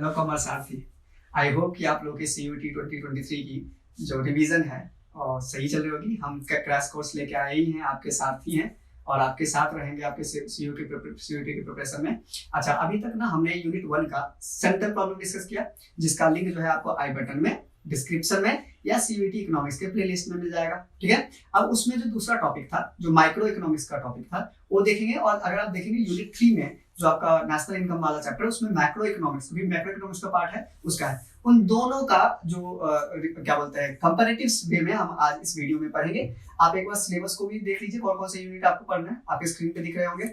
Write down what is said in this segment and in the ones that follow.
Hello कमर्सार्थी। I hope कि आप लोग के CUET 2023 की जो रिवीजन है और सही चल रही होगी। हम क्रैश कोर्स लेके आए ही हैं, आपके साथी हैं और आपके साथ रहेंगे आपके CUET की प्रिपरेशन में। अच्छा, अभी तक ना हमने यूनिट 1 का सेंट्रल प्रॉब्लम डिस्कस किया, जिसका लिंक जो है आपको आई बटन में, डिस्क्रिप्शन में या CUET इकोनॉमिक्स के प्लेलिस्ट में मिल जाएगा। ठीक है, अब उसमें जो दूसरा टॉपिक था, जो माइक्रो इकोनॉमिक्स का टॉपिक था, वो देखेंगे। और अगर आप देखेंगे यूनिट 3 में जो आपका नेशनल इनकम वाला चैप्टर, उसमें मैक्रो इकोनॉमिक्स भी मैक्रो इकोनॉमिक्स का पार्ट है, उसका है। उन दोनों का जो क्या बोलते हैं कंपैरेटिव वे में हम आज इस वीडियो में पढ़ेंगे। आप एक बार सिलेबस को भी देख लीजिए, कौन कौन से यूनिट आपको पढ़ना है, आपके स्क्रीन पे दिख रहे होंगे।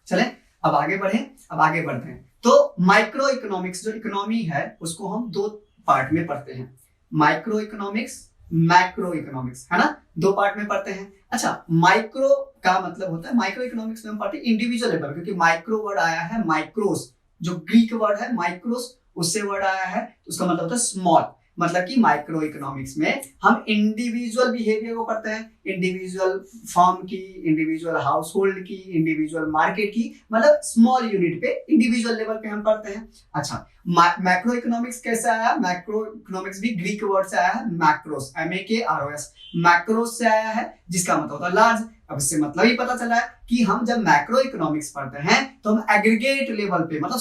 चलें अब आगे बढ़ते हैं। तो माइक्रो इकोनॉमिक्स जो इकोनॉमी है, उसको हम दो पार्ट में पढ़ते हैं, माइक्रो इकोनॉमिक्स, मैक्रो इकोनॉमिक्स, है ना, दो पार्ट में पढ़ते हैं। अच्छा, माइक्रो का मतलब होता है, माइक्रो इकोनॉमिक्स में हम पढ़ते हैं इंडिविजुअल लेवल, क्योंकि माइक्रो वर्ड आया है माइक्रोस, जो ग्रीक वर्ड है माइक्रोस, उससे वर्ड आया है, तो उसका मतलब होता है स्मॉल। मतलब कि माइक्रो इकोनॉमिक्स में हम इंडिविजुअल बिहेवियर को पढ़ते हैं, इंडिविजुअल फर्म की, इंडिविजुअल हाउस होल्ड की, इंडिविजुअल मार्केट की, मतलब स्मॉल यूनिट पे, इंडिविजुअल लेवल पे हम पढ़ते हैं। अच्छा, मैक्रो इकोनॉमिक्स कैसे आया? मैक्रो इकोनॉमिक्स भी ग्रीक वर्ड से आया है, मैक्रोस, MAKROS, मैक्रोस से आया है, जिसका मतलब होता है लार्ज। अब इससे मतलब ही पता चला है कि हम जब मैक्रो इकोनॉमिक्स पढ़ते हैं तो हम एग्रीगेट लेवल पे, मतलब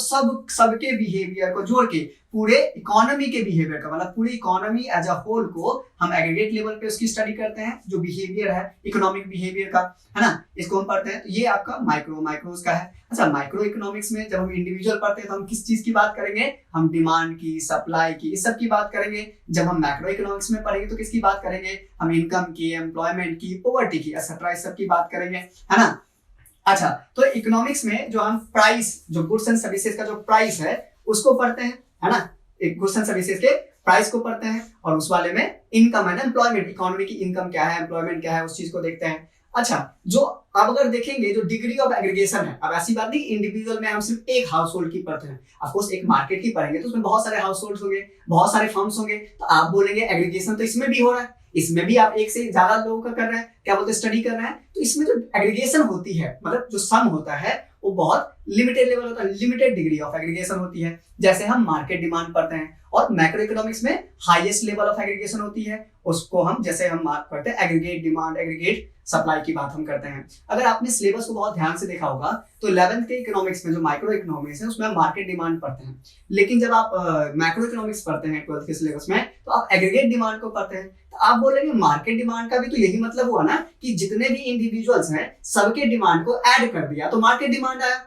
सबके बिहेवियर को जोड़ के, पूरे इकोनॉमी के बिहेवियर का, मतलब पूरी इकोनॉमी एज अ होल को हम एग्रीगेट लेवल पे उसकी स्टडी करते हैं, जो बिहेवियर है इकोनॉमिक बिहेवियर का, है ना, इसको हम पढ़ते हैं। तो ये आपका माइक्रोस का है। अच्छा, माइक्रो इकोनॉमिक्स में जब हम इंडिविजुअल पढ़ते हैं तो हम किस चीज की बात करेंगे? हम डिमांड की, सप्लाई की, इस सब की बात करेंगे। जब हम मैक्रो इकोनॉमिक्स में पढ़ेंगे तो किसकी बात करेंगे? हम इनकम की, एम्प्लॉयमेंट की, पॉवर्टी की, एक्सेट्रा, इस सब की बात करेंगे, है ना। अच्छा, तो इकोनॉमिक्स में जो हम प्राइस, जो गुड्स एंड सर्विसेज का जो प्राइस है, उसको पढ़ते हैं, है ना, एक गुड्स एंड सर्विसेज के प्राइस को पढ़ते हैं, और उस वाले में इनकम है ना, एम्प्लॉयमेंट, इकोनॉमी की इनकम क्या है, एम्प्लॉयमेंट क्या है, उस चीज को देखते हैं। अच्छा, जो अब अगर देखेंगे जो डिग्री ऑफ एग्रीगेशन है, अब ऐसी बात नहीं इंडिविजुअल में हम सिर्फ एक हाउस होल्ड की पढ़ते हैं, ऑफकोर्स एक मार्केट की पढ़ेंगे तो उसमें बहुत सारे हाउस होल्ड होंगे, बहुत सारे फर्म्स होंगे, तो आप बोलेंगे एग्रीगेशन तो इसमें भी हो रहा है, इसमें भी आप एक से ज्यादा लोगों का कर रहे हैं, क्या बोलते हैं, स्टडी कर रहे हैं। तो इसमें जो एग्रीगेशन होती है, मतलब जो सम होता है, वो बहुत लिमिटेड लेवल होता है, लिमिटेड डिग्री ऑफ एग्रीगेशन होती है। जैसे हम मार्केट डिमांड पढ़ते हैं, और मैक्रो इकोनॉमिक्स में हाईएस्ट लेवल ऑफ एग्रीगेशन होती है, उसको हम जैसे हम मार्क करते हैं एग्रीगेट डिमांड, एग्रीगेट सप्लाई की बात हम करते हैं। अगर आपने सिलेबस को बहुत ध्यान से देखा होगा तो 11th के इकोनॉमिक्स में जो माइक्रो इकोनॉमिक्स है, उसमें हम मार्केट डिमांड पढ़ते हैं, लेकिन जब आप मैक्रो इकोनॉमिक्स पढ़ते हैं 12th के सिलेबस में, तो आप एग्रीगेट डिमांड को पढ़ते हैं। तो आप बोलेंगे मार्केट डिमांड का भी तो यही मतलब हुआ ना, कि जितने भी इंडिविजुअल्स हैं सबके डिमांड को ऐड कर दिया तो मार्केट डिमांड आया।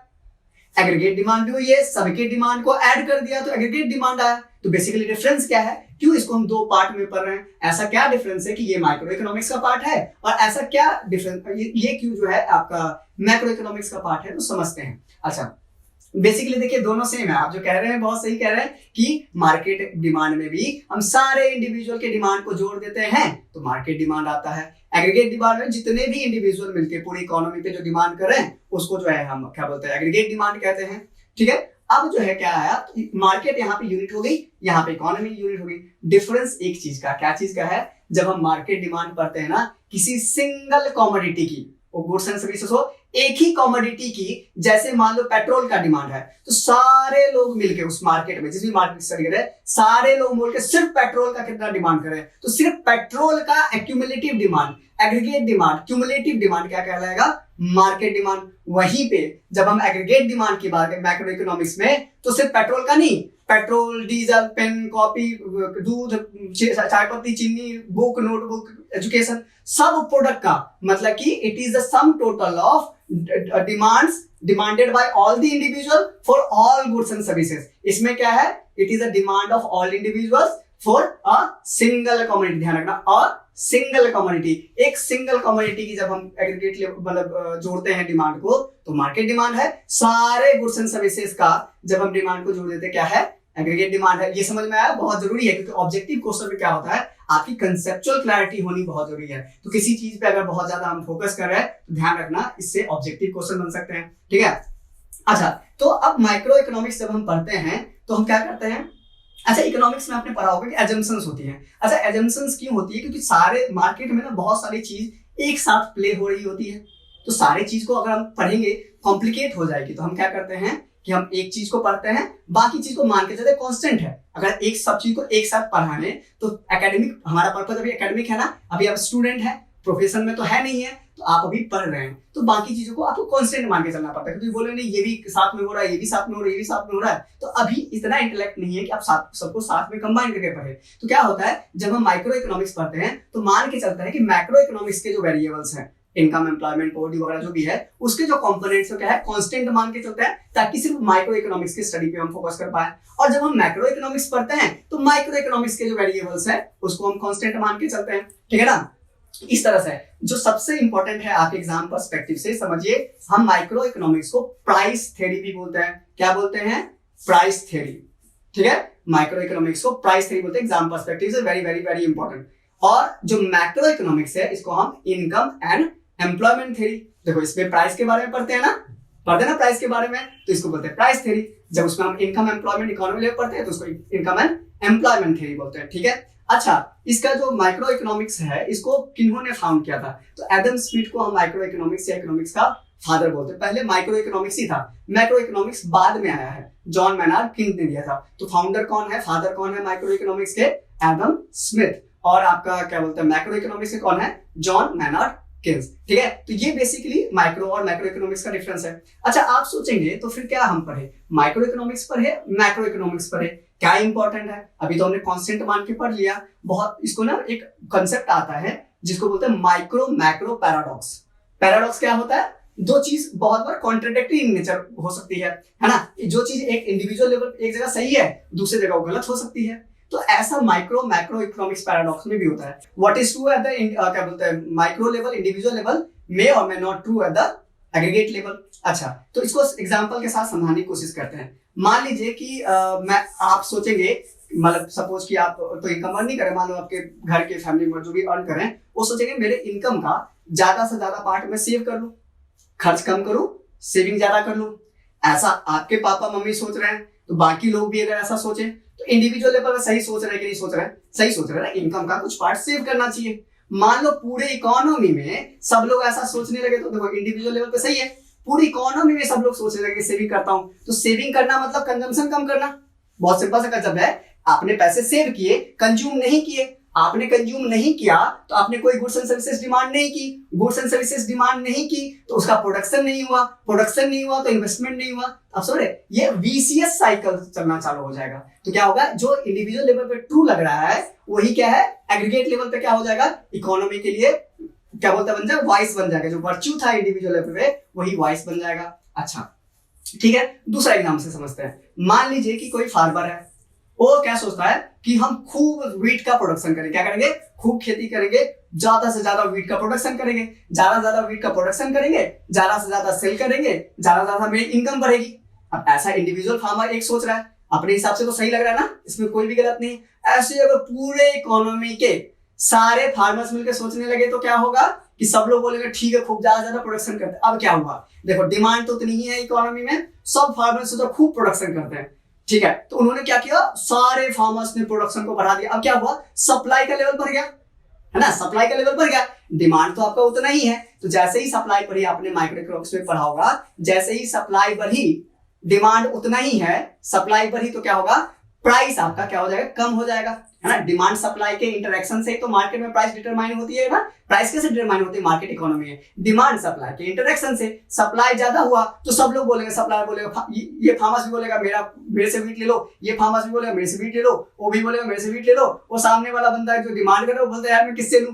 एग्रीगेट डिमांड भी हुई है, सबके डिमांड को ऐड कर दिया तो एग्रीगेट डिमांड आया। तो बेसिकली डिफरेंस क्या है, क्यों इसको हम दो पार्ट में पढ़ रहे हैं? ऐसा क्या डिफरेंस है कि ये माइक्रो इकोनॉमिक्स का पार्ट है, और ऐसा क्या डिफरेंस, ये क्यों जो है आपका मैक्रो इकोनॉमिक्स का पार्ट है, तो समझते हैं। अच्छा, बेसिकली देखिए दोनों सेम है, आप जो कह रहे हैं बहुत सही कह रहे हैं कि मार्केट डिमांड में भी हम सारे इंडिविजुअल के डिमांड को जोड़ देते हैं तो मार्केट डिमांड आता है। एग्रीगेट डिमांड में जितने भी इंडिविजुअल मिलकर पूरी इकोनॉमी पे जो डिमांड कर रहे हैं, उसको जो है हम क्या बोलते हैं, एग्रीगेट डिमांड कहते हैं। ठीक है, अब जो है क्या आया, तो मार्केट यहाँ पे यूनिट हो गई, यहाँ पे इकोनॉमी यूनिट हो गई। डिफरेंस एक चीज का, क्या चीज का है? जब हम मार्केट डिमांड पढ़ते हैं ना, किसी सिंगल कमोडिटी की, वो गुड्स एंड सर्विसेज हो, एक ही कमोडिटी की, जैसे मान लो पेट्रोल का डिमांड है, तो सारे लोग मिलके उस मार्केट में, जिस भी मार्केट स्टडी कर रहे हैं, सारे लोग मिलकर सिर्फ पेट्रोल का कितना डिमांड कर रहे हैं, तो सिर्फ पेट्रोल का accumulative demand, aggregate demand, cumulative demand क्या कहलाएगा? Market demand. वहीं पे जब हम एग्रीगेट डिमांड की बात करें मैक्रो इकोनॉमिक्स में, तो सिर्फ पेट्रोल का नहीं, पेट्रोल, डीजल, पेन, कॉपी, दूध, चाय पत्ती, चीनी, बुक, नोटबुक, एजुकेशन, सब प्रोडक्ट का, मतलब कि it is the sum total of demands demanded by all the individual for all goods and services. इसमें क्या है? It is a demand of all individuals for a single commodity. ध्यान रखना, और सिंगल कमोडिटी, एक सिंगल कमोडिटी की जब हम एग्रीगेट मतलब जोड़ते हैं डिमांड को, तो मार्केट डिमांड है। सारे गुड्स एंड सर्विसेज का जब हम डिमांड को जोड़ देते हैं, क्या है? एग्रीगेट डिमांड है। ये समझ में आया? बहुत जरूरी है, क्योंकि ऑब्जेक्टिव क्वेश्चन में क्या होता है, आपकी कंसेप्चुअल क्लैरिटी होनी बहुत जरूरी है। तो किसी चीज पे अगर बहुत ज्यादा हम फोकस कर रहे हैं तो ध्यान रखना, इससे ऑब्जेक्टिव क्वेश्चन बन सकते हैं। ठीक है, अच्छा, तो अब माइक्रो इकोनॉमिक्स जब हम पढ़ते हैं तो हम क्या करते हैं? अच्छा, इकोनॉमिक्स में आपने पढ़ा होगा कि एजम्पशंस होती हैं। अच्छा, एजम्पशंस क्यों होती है? क्योंकि सारे मार्केट में ना बहुत सारी चीज एक साथ प्ले हो रही होती है। तो सारी चीज को अगर हम पढ़ेंगे कॉम्प्लिकेट हो जाएगी। तो हम क्या करते हैं कि हम एक चीज को पढ़ते हैं, बाकी चीज को मान के चलते कांस्टेंट है। अगर एक सब चीज को एक साथ पढ़ाने तो एकेडमिक, हमारा पर्पज अभी एकेडमिक है ना, अभी आप स्टूडेंट है, प्रोफेशन में तो है नहीं है, तो आप अभी पढ़ रहे हैं, तो बाकी चीजों को आपको कांस्टेंट मान के चलना पड़ता है। तो बोले नहीं ये भी साथ में हो रहा है, ये भी साथ में हो रहा है, ये भी साथ में हो रहा है, तो अभी इतना इंटेलेक्ट नहीं है कि आप सबको साथ में कंबाइन करके पढ़े। तो क्या होता है जब हम माइक्रो इकोनॉमिक्स पढ़ते हैं तो मान के चलता है कि मैक्रो इकोनॉमिक्स के जो वेरिएबल्स हैं, इनकम, एम्प्लॉयमेंट, पॉवर्टी वगैरह जो भी है, उसके जो कंपोनेंट्स क्या है कांस्टेंट मान के चलते हैं, ताकि सिर्फ माइक्रो इकोनॉमिक्स की स्टडी पे हम फोकस कर पाए। और जब हम मैक्रो इकोनॉमिक्स पढ़ते हैं तो माइक्रो इकोनॉमिक्स के जो वेरिएबल्स है उसको हम कांस्टेंट मान के चलते हैं, ठीक है ना। इस तरह से जो सबसे इंपॉर्टेंट है आपके एग्जाम पर्सपेक्टिव से समझिए, हम माइक्रो इकोनॉमिक्स को प्राइस थ्योरी भी बोलते हैं। क्या बोलते हैं? प्राइस थ्योरी, ठीक है। माइक्रो इकोनॉमिक्स को प्राइस थ्योरी बोलते हैं एग्जाम पर्सपेक्टिव से, वेरी वेरी वेरी इंपॉर्टेंट। और जो मैक्रो इकोनॉमिक्स है इसको हम इनकम एंड एम्प्लॉयमेंट थ्योरी, देखो इसमें प्राइस के बारे में पढ़ते हैं ना, प्राइस के बारे में, तो इसको बोलते हैं प्राइस थ्योरी। जब उसमें हम इनकम, एम्प्लॉयमेंट, इकोनॉमी लेवल पढ़ते हैं तो उसको इनकम एंड एम्प्लॉयमेंट थ्योरी बोलते हैं, ठीक है। अच्छा, इसका जो माइक्रो इकोनॉमिक्स है इसको किन्होंने फाउंड किया था? तो एडम स्मिथ को हम माइक्रो इकोनॉमिक्स या इकोनॉमिक्स का फादर बोलते हैं। पहले माइक्रो इकोनॉमिक्स ही था, मैक्रो इकोनॉमिक्स बाद में आया है, जॉन मैनार्ड किन्स ने दिया था। तो फाउंडर कौन है, फादर कौन है माइक्रो इकोनॉमिक्स के? Adam Smith. और आपका क्या बोलते हैं मैक्रो इकोनॉमिक्स के कौन है? जॉन मैनार्ड किन्स, ठीक है। तो ये बेसिकली माइक्रो और मैक्रो इकोनॉमिक्स का डिफरेंस है। अच्छा, आप सोचेंगे तो फिर क्या हम पढ़े, माइक्रो इकोनॉमिक्स पढ़े, मैक्रो इकोनॉमिक्स पढ़े, क्या इंपॉर्टेंट है? अभी तो हमने कांस्टेंट मान के पढ़ लिया। बहुत इसको ना एक कांसेप्ट आता है जिसको बोलते हैं माइक्रो मैक्रो पैराडॉक्स। पैराडॉक्स क्या होता है? दो चीज बहुत बार कॉन्ट्राडिक्टरी इन नेचर हो सकती है ना। जो चीज एक इंडिविजुअल लेवल पे एक जगह सही है, दूसरी जगह वो गलत हो सकती है। तो ऐसा माइक्रो मैक्रो इकोनॉमिक्स पैराडॉक्स में भी होता है। What is true at the क्या बोलते हैं माइक्रो लेवल, इंडिविजुअल लेवल, मे और may not true at the aggregate level. अच्छा, तो इसको एग्जांपल के साथ समझाने की कोशिश करते हैं। मान लीजिए कि आप सोचेंगे, मतलब सपोज कि आप तो इनकम अर्न नहीं करें, मान लो आपके घर के फैमिली में जो भी अर्न करें वो सोचेंगे मेरे इनकम का ज्यादा से ज्यादा पार्ट मैं सेव कर लूं, खर्च कम करूं, सेविंग ज्यादा कर लूं। ऐसा आपके पापा मम्मी सोच रहे हैं, तो बाकी लोग भी अगर ऐसा सोचे तो इंडिविजुअल लेवल पर सही सोच रहे हैं कि नहीं सोच रहे हैं? सही सोच रहे हैं। इनकम का कुछ पार्ट सेव करना चाहिए। मान लो पूरे इकोनॉमी में सब लोग ऐसा सोचने लगे तो देखो इंडिविजुअल लेवल पे सही है, पूरी इकोनॉमी में सब लोग सोचने लगे सेविंग करता हूं, तो सेविंग करना मतलब कंजम्पशन कम करना। बहुत सिंपल सा कंसेप्ट है। आपने पैसे सेव किए, कंज्यूम नहीं किए। आपने कंज्यूम नहीं किया तो आपने कोई गुड्स एंड सर्विसेज डिमांड नहीं की, गुड्स एंड सर्विसेज डिमांड नहीं की तो उसका प्रोडक्शन नहीं हुआ, प्रोडक्शन नहीं हुआ तो इन्वेस्टमेंट नहीं हुआ। अब समझ रहे, ये वीसीएस साइकिल चलना चालू हो जाएगा। तो क्या होगा, जो इंडिविजुअल लेवल पे ट्रू लग रहा है वही क्या है एग्रीगेट लेवल पे क्या हो जाएगा, इकोनॉमी के लिए क्या बोलते हैं बन जाएगा, वाइस बन जाएगा। जो वर्च्यू था इंडिविजुअल लेवल पे वही वाइस बन जाएगा। अच्छा ठीक है, दूसरा एग्जाम्पल से समझते हैं। मान लीजिए कि कोई फार्मर है, वो क्या सोचता है कि हम खूब वीट का प्रोडक्शन करेंगे। क्या करेंगे? खूब खेती करेंगे, ज्यादा से ज्यादा वीट का प्रोडक्शन करेंगे, ज्यादा से ज्यादा वीट का प्रोडक्शन करेंगे, ज्यादा से ज्यादा सेल करेंगे, ज्यादा से ज्यादा मेरी इनकम बढ़ेगी। अब ऐसा इंडिविजुअल फार्मर एक सोच रहा है, अपने हिसाब से तो सही लग रहा है ना, इसमें कोई भी गलत नहीं। ऐसे अगर पूरे इकोनॉमी के सारे फार्मर्स मिलकर सोचने लगे तो क्या होगा कि सब लोग बोलेंगे ठीक है खूब ज्यादा ज्यादा प्रोडक्शन करते हैं। अब क्या हुआ, देखो डिमांड तो उतनी ही है इकोनॉमी में, सब फार्मर्स तो खूब प्रोडक्शन करते हैं, ठीक है। तो उन्होंने क्या किया, सारे फार्मर्स ने प्रोडक्शन को बढ़ा दिया। अब क्या हुआ, सप्लाई का लेवल बढ़ गया, है ना, सप्लाई का लेवल बढ़ गया। डिमांड तो आपका उतना ही है, तो जैसे ही सप्लाई बढ़ी, आपने माइक्रो इकोनॉमिक्स में पढ़ा होगा, जैसे ही सप्लाई बढ़ी डिमांड उतना ही है, सप्लाई बढ़ी तो क्या होगा, प्राइस आपका क्या हो जाएगा, कम हो जाएगा, है ना। डिमांड सप्लाई के इंटरेक्शन से तो मार्केट में प्राइस डिटरमाइन होती है ना। प्राइस कैसे डिटरमाइन होती है मार्केट इकोनॉमी में, डिमांड सप्लाई के इंटरेक्शन से। सप्लाई ज्यादा हुआ तो सब लोग बोलेंगे, सप्लायर बोलेगा, ये फार्मर्स भी बोलेगा मेरे से वीट ले लो, ये फार्मर्स भी बोलेगा मेरे से वीट ले लो, वो भी बोलेगा मेरे से वीट ले लो। वो सामने वाला बंदा है जो डिमांड कर रहा है वो बोलता है यार मैं किससे लूं,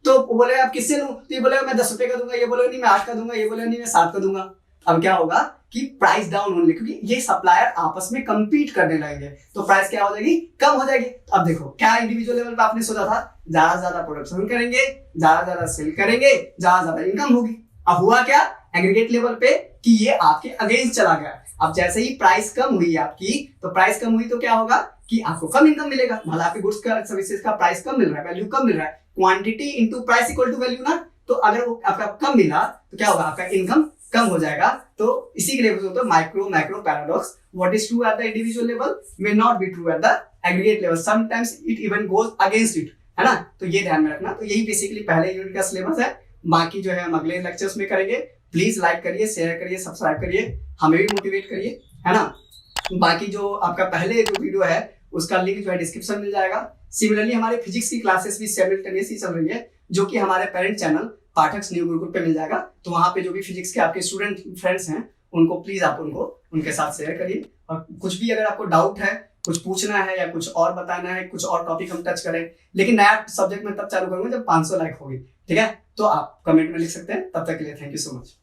तो वो बोलेगा आप किससे लूं, तो ये बोलेगा मैं 10 रुपए का दूंगा, ये बोलेगा नहीं मैं 8 का दूंगा, ये बोलेगा नहीं मैं 7 का दूंगा। अब क्या होगा कि प्राइस डाउन होने, क्योंकि ये सप्लायर आपस में कंपीट करने लगेंगे तो प्राइस क्या हो जाएगी, कम हो जाएगी। तो अब देखो क्या इंडिविजुअल लेवल पे आपने सोचा था ज्यादा से ज्यादा प्रोडक्शन करेंगे, ज्यादा से ज्यादा सेल करेंगे, ज्यादा से ज्यादा इनकम होगी। अब हुआ क्या एग्रीगेट लेवल पे कि ये आपके अगेंस्ट चला गया। अब जैसे ही प्राइस कम हुई आपकी, तो प्राइस कम हुई तो क्या होगा कि आपको कम इनकम मिलेगा, मतलब आपके गुड्स का सर्विसेज का प्राइस कम मिल रहा है, वैल्यू कम मिल रहा है, quantity into price equal to value ना। तो अगर वो आपका कम मिला तो क्या होगा, आपका इनकम कम हो जाएगा। तो इसी के लिए होता है micro macro paradox. What is true at the individual level may not be true at the aggregate level, sometimes it even goes against it, है ना। तो ये ध्यान में रखना। तो यही बेसिकली पहले यूनिट का सिलेबस है, बाकी जो है हम अगले लेक्चर्स में करेंगे। प्लीज लाइक करिए, शेयर करिए, सब्सक्राइब करिए, हमें भी मोटिवेट करिए, है ना। बाकी जो आपका पहले जो वीडियो है उसका लिंक जो है डिस्क्रिप्शन में मिल जाएगा। सिमिलरली हमारे फिजिक्स की क्लासेस भी सिमुलेटेनियसली चल रही है, जो कि हमारे पेरेंट चैनल पाठक न्यू गुरुकुल पे मिल जाएगा। तो वहां पे जो भी फिजिक्स के आपके स्टूडेंट फ्रेंड्स हैं उनको प्लीज आप उनके साथ शेयर करिए। और कुछ भी अगर आपको डाउट है, कुछ पूछना है या कुछ और बताना है, कुछ और टॉपिक हम टच करें, लेकिन नया सब्जेक्ट में तब चालू करूंगा जब 500 लाइक होगी, ठीक है। तो आप कमेंट में लिख सकते हैं। तब तक के लिए थैंक यू सो मच।